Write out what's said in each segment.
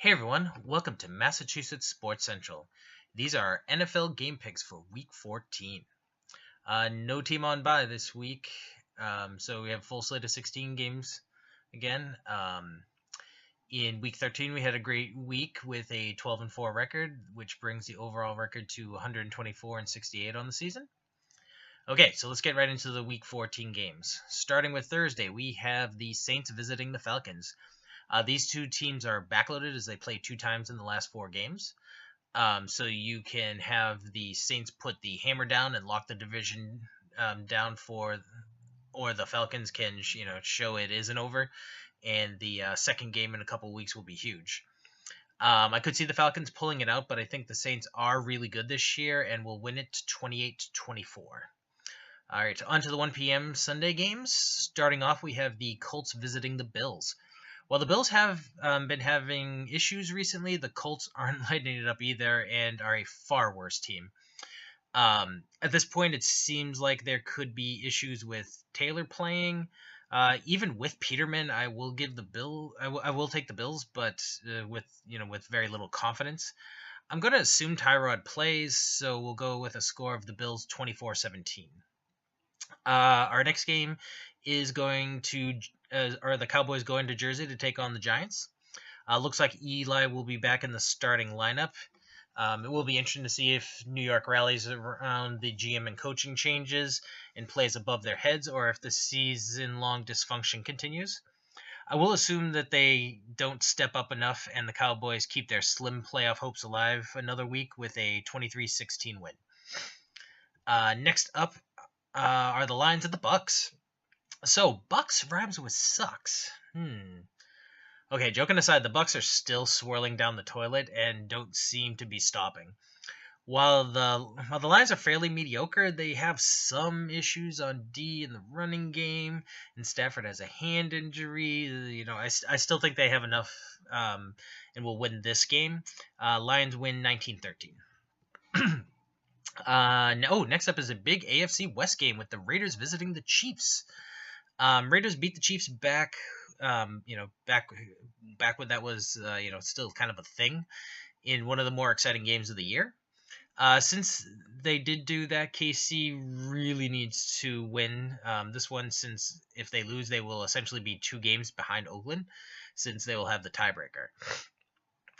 Hey everyone, welcome to Massachusetts Sports Central. These are our NFL game picks for Week 14. No team on bye this week, so we have a full slate of 16 games again. In Week 13, we had a great week with a 12-4 record, which brings the overall record to 124-68 on the season. Okay, so let's get right into the Week 14 games. Starting with Thursday, we have the Saints visiting the Falcons. These two teams are backloaded as they play two times in the last four games. So you can have the Saints put the hammer down and lock the division down or the Falcons can show it isn't over, and the second game in a couple weeks will be huge. I could see the Falcons pulling it out, but I think the Saints are really good this year and will win it 28-24. All right, on to the 1 p.m. Sunday games. Starting off, we have the Colts visiting the Bills. While the Bills have been having issues recently, the Colts aren't lighting it up either and are a far worse team. At this point, it seems like there could be issues with Taylor playing. Even with Peterman, I will give I will take the Bills, but with very little confidence. I'm going to assume Tyrod plays, so we'll go with a score of the Bills 24-17. Our next game is going to are the Cowboys going to Jersey to take on the Giants. Looks like Eli will be back in the starting lineup. It will be interesting to see if New York rallies around the GM and coaching changes and plays above their heads, or if the season-long dysfunction continues. I will assume that they don't step up enough and the Cowboys keep their slim playoff hopes alive another week with a 23-16 win. Next up are the Lions and the Bucks. So, Bucks rhymes with sucks. Okay, joking aside, the Bucks are still swirling down the toilet and don't seem to be stopping. While the Lions are fairly mediocre, they have some issues on D in the running game, and Stafford has a hand injury. I still think they have enough and will win this game. Lions win 19-13. Next up is a big AFC West game with the Raiders visiting the Chiefs. Raiders beat the Chiefs back when that was still kind of a thing in one of the more exciting games of the year. Since they did do that, KC really needs to win this one, since if they lose, they will essentially be 2 games behind Oakland, since they will have the tiebreaker.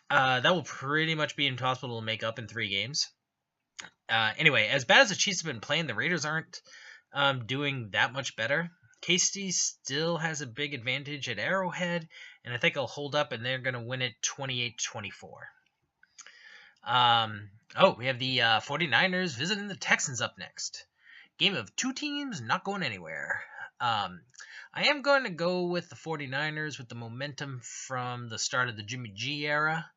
That will pretty much be impossible to make up in 3 games. Anyway, as bad as the Chiefs have been playing, the Raiders aren't doing that much better. KC still has a big advantage at Arrowhead, and I think it'll hold up, and they're going to win it 28-24. We have the 49ers visiting the Texans up next. Game of 2 teams not going anywhere. I am going to go with the 49ers with the momentum from the start of the Jimmy G era.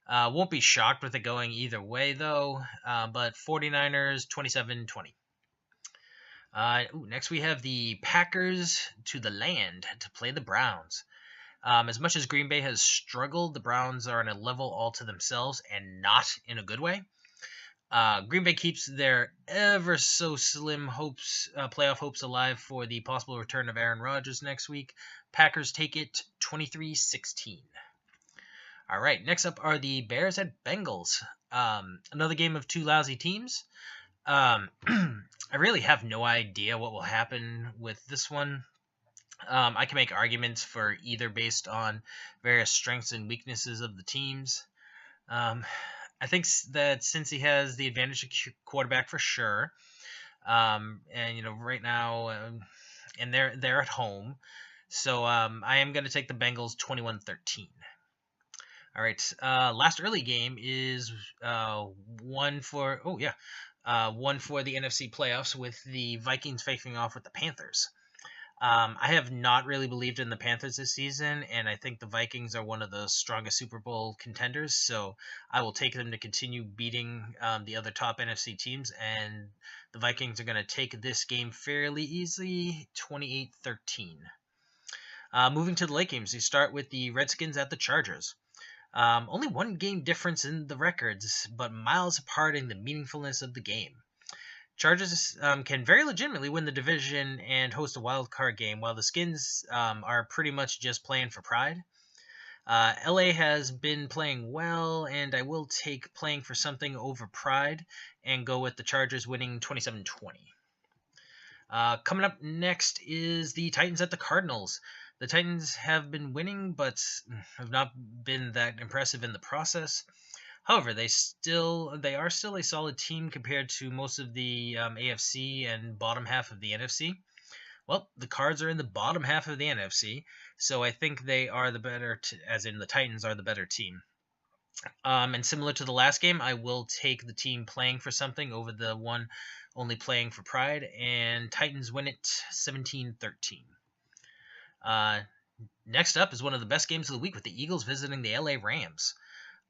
Won't be shocked with it going either way, though, but 49ers 27-20. Next we have the Packers to the land to play the Browns. As much as Green Bay has struggled, the Browns are on a level all to themselves and not in a good way. Green Bay keeps their ever so slim playoff hopes alive for the possible return of Aaron Rodgers next week. Packers take it 23-16. All right, next up are the Bears at Bengals. Another game of 2 lousy teams. I really have no idea what will happen with this one. I can make arguments for either based on various strengths and weaknesses of the teams. I think that since he has the advantage of quarterback for sure, and right now, and they're at home, so I am going to take the Bengals 21-13. All right, last early game is one for the NFC playoffs with the Vikings facing off with the Panthers. I have not really believed in the Panthers this season, and I think the Vikings are one of the strongest Super Bowl contenders, so I will take them to continue beating the other top NFC teams, and the Vikings are going to take this game fairly easily, 28-13. Moving to the late games, you start with the Redskins at the Chargers. Only 1 game difference in the records, but miles apart in the meaningfulness of the game. Chargers can very legitimately win the division and host a wild card game, while the Skins are pretty much just playing for pride. LA has been playing well, and I will take playing for something over pride and go with the Chargers winning 27-20. Coming up next is the Titans at the Cardinals. The Titans have been winning, but have not been that impressive in the process. However, they are still a solid team compared to most of the AFC and bottom half of the NFC. Well, the Cards are in the bottom half of the NFC, so I think they are the better, as in the Titans are the better team. And similar to the last game, I will take the team playing for something over the one only playing for pride, and Titans win it 17-13. Next up is one of the best games of the week with the Eagles visiting the LA Rams.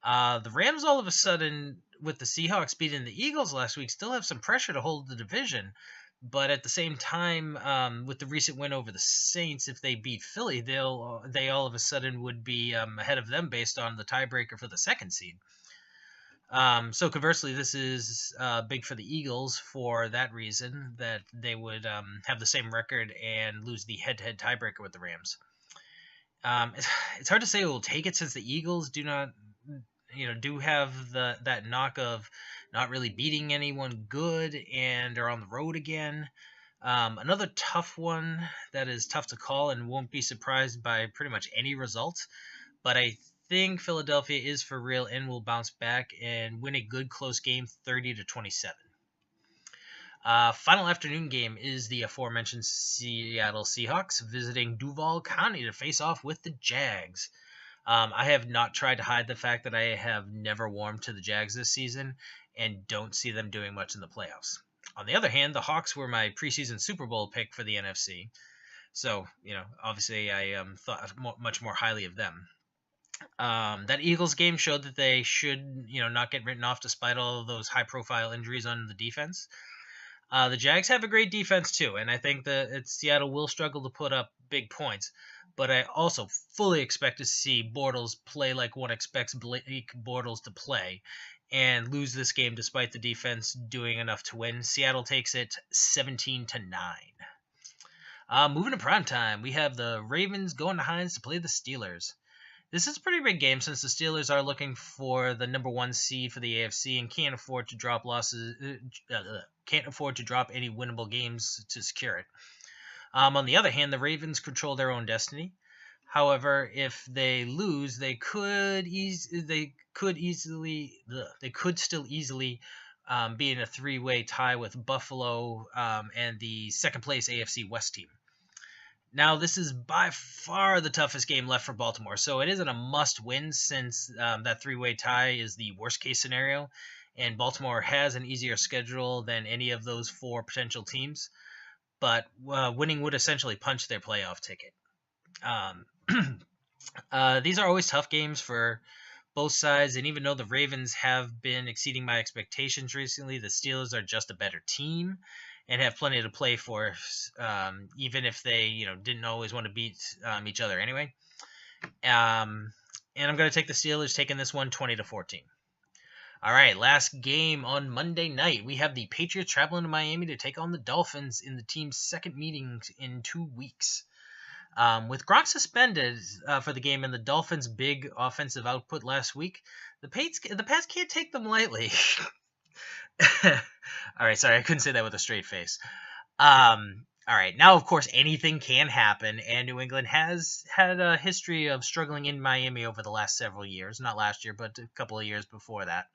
The Rams, all of a sudden, with the Seahawks beating the Eagles last week, still have some pressure to hold the division. But at the same time, with the recent win over the Saints, if they beat Philly, they all of a sudden would be ahead of them based on the tiebreaker for the second seed. So conversely, this is big for the Eagles for that reason, that they would have the same record and lose the head-to-head tiebreaker with the Rams. It's hard to say who will take it, since the Eagles do have that knock of not really beating anyone good and are on the road again. Another tough one that is tough to call and won't be surprised by pretty much any result, but I think Philadelphia is for real and will bounce back and win a good close game 30-27. Final afternoon game is the aforementioned Seattle Seahawks visiting Duval County to face off with the Jags. I have not tried to hide the fact that I have never warmed to the Jags this season and don't see them doing much in the playoffs. On the other hand, the Hawks were my preseason Super Bowl pick for the NFC. So, obviously I thought much more highly of them. That Eagles game showed that they should, not get written off despite all of those high-profile injuries on the defense. The Jags have a great defense too, and I think that Seattle will struggle to put up big points. But I also fully expect to see Bortles play like one expects Blake Bortles to play, and lose this game despite the defense doing enough to win. Seattle takes it 17-9. Moving to primetime, we have the Ravens going to Hines to play the Steelers. This is a pretty big game since the Steelers are looking for the number one seed for the AFC and can't afford to drop any winnable games to secure it. On the other hand, the Ravens control their own destiny. However, if they lose, they could still easily be in a three-way tie with Buffalo and the second place AFC West team. Now, this is by far the toughest game left for Baltimore, so it isn't a must-win since that three-way tie is the worst-case scenario, and Baltimore has an easier schedule than any of those four potential teams, but winning would essentially punch their playoff ticket. These are always tough games for both sides, and even though the Ravens have been exceeding my expectations recently, the Steelers are just a better team and have plenty to play for, even if they didn't always want to beat each other anyway. And I'm going to take the Steelers, taking this one 20-14. All right, last game on Monday night. We have the Patriots traveling to Miami to take on the Dolphins in the team's second meeting in 2 weeks. With Gronk suspended for the game and the Dolphins' big offensive output last week, the Pats can't take them lightly. All right, sorry, I couldn't say that with a straight face. All right, now, of course, anything can happen, and New England has had a history of struggling in Miami over the last several years. Not last year, but a couple of years before that.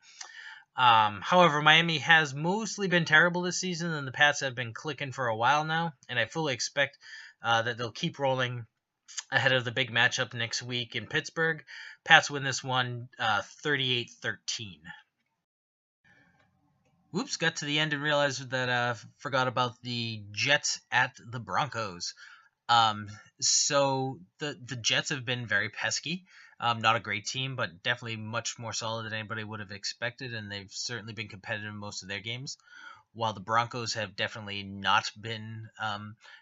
However, Miami has mostly been terrible this season, and the Pats have been clicking for a while now, and I fully expect that they'll keep rolling ahead of the big matchup next week in Pittsburgh. Pats win this one 38-13. Whoops, got to the end and realized that I forgot about the Jets at the Broncos. So the Jets have been very pesky. Not a great team, but definitely much more solid than anybody would have expected, and they've certainly been competitive in most of their games. While the Broncos have definitely not been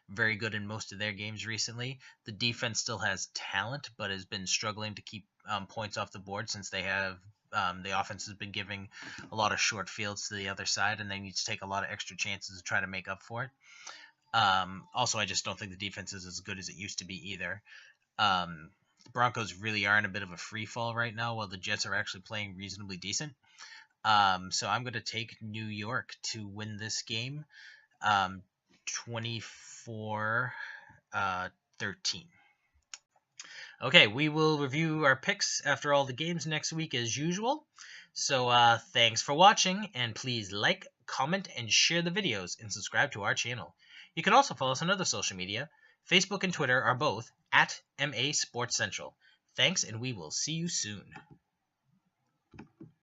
very good in most of their games recently, the defense still has talent, but has been struggling to keep points off the board since they have the offense has been giving a lot of short fields to the other side, and they need to take a lot of extra chances to try to make up for it. Also, I just don't think the defense is as good as it used to be either. The Broncos really are in a bit of a free fall right now, while the Jets are actually playing reasonably decent. So I'm going to take New York to win this game, 24 13. Okay, we will review our picks after all the games next week as usual. So thanks for watching, and please like, comment, and share the videos, and subscribe to our channel. You can also follow us on other social media. Facebook and Twitter are both at MA Sports Central. Thanks, and we will see you soon.